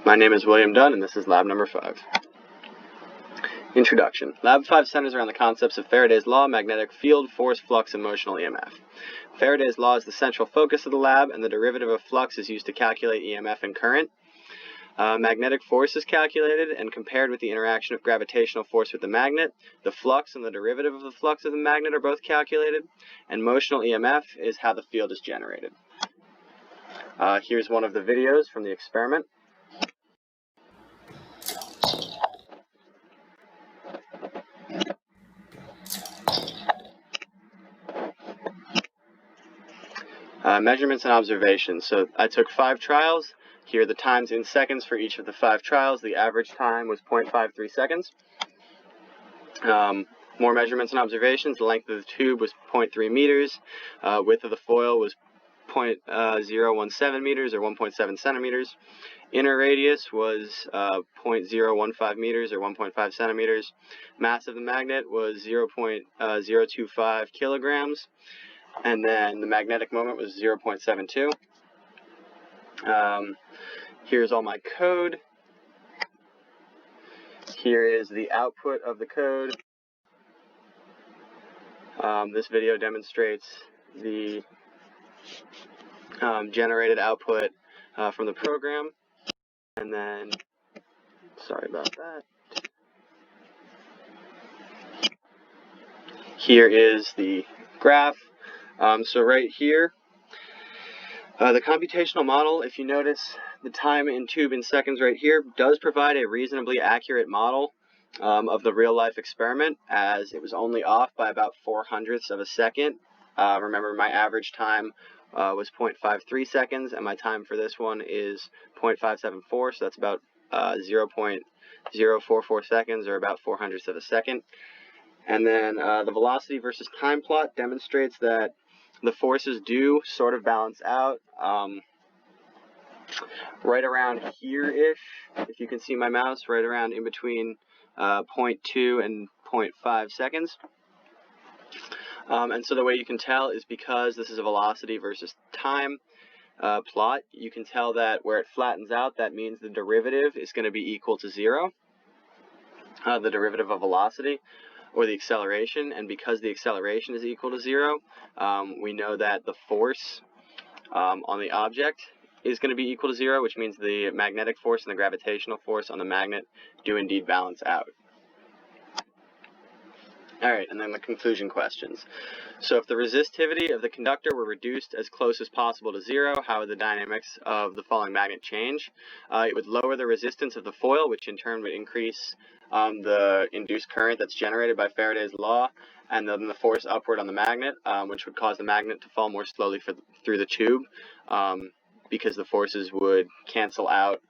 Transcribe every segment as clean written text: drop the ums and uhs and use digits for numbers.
My name is William Dunn, and this is lab number 5. Introduction. Lab 5 centers around the concepts of Faraday's law, magnetic field, force, flux, and motional EMF. Faraday's law is the central focus of the lab, and the derivative of flux is used to calculate EMF and current. Magnetic force is calculated and compared with the interaction of gravitational force with the magnet. The flux and the derivative of the flux of the magnet are both calculated, and motional EMF is how the field is generated. Here's one of the videos from the experiment. Measurements and observations. So I took 5 trials. Here are the times in seconds for each of the 5 trials. The average time was 0.53 seconds. More measurements and observations. The length of the tube was 0.3 meters. Width of the foil was 0.017 meters or 1.7 centimeters. Inner radius was 0.015 meters or 1.5 centimeters. Mass of the magnet was 0.025 kilograms. And then the magnetic moment was 0.72. Here's all my code. Here is the output of the code. This video demonstrates the generated output from the program. And then, sorry about that. Here is the graph. So right here, the computational model, if you notice the time in tube in seconds right here, does provide a reasonably accurate model of the real-life experiment, as it was only off by about 0.04 of a second. Remember, my average time was 0.53 seconds, and my time for this one is 0.574, so that's about 0.044 seconds, or about 0.04 of a second. And then the velocity versus time plot demonstrates that the forces do sort of balance out right around here-ish, if you can see my mouse, right around in between 0.2 and 0.5 seconds. And so the way you can tell is because this is a velocity versus time plot, you can tell that where it flattens out, that means the derivative is going to be equal to 0, the derivative of velocity, or the acceleration. And because the acceleration is equal to 0, we know that the force on the object is going to be equal to 0, which means the magnetic force and the gravitational force on the magnet do indeed balance out. Alright, and then the conclusion questions. So if the resistivity of the conductor were reduced as close as possible to 0, how would the dynamics of the falling magnet change? It would lower the resistance of the foil, which in turn would increase the induced current that's generated by Faraday's law, and then the force upward on the magnet, which would cause the magnet to fall more slowly through the tube, because the forces would cancel out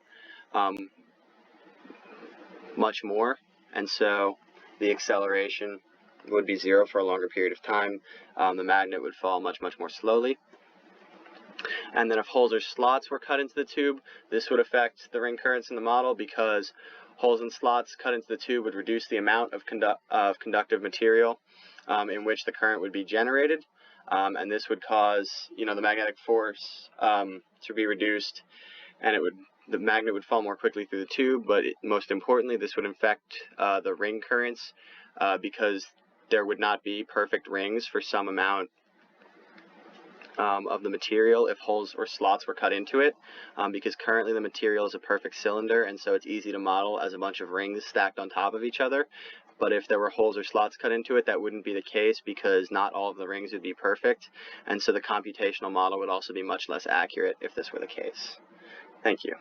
much more, and so the acceleration would be 0 for a longer period of time. The magnet would fall much more slowly. And then if holes or slots were cut into the tube, this would affect the ring currents in the model, because holes and slots cut into the tube would reduce the amount of conductive material in which the current would be generated. And this would cause, the magnetic force to be reduced, and the magnet would fall more quickly through the tube. But most importantly, this would affect the ring currents, because there would not be perfect rings for some amount of the material if holes or slots were cut into it, because currently the material is a perfect cylinder, and so it's easy to model as a bunch of rings stacked on top of each other. But if there were holes or slots cut into it, that wouldn't be the case, because not all of the rings would be perfect, and so the computational model would also be much less accurate if this were the case. Thank you.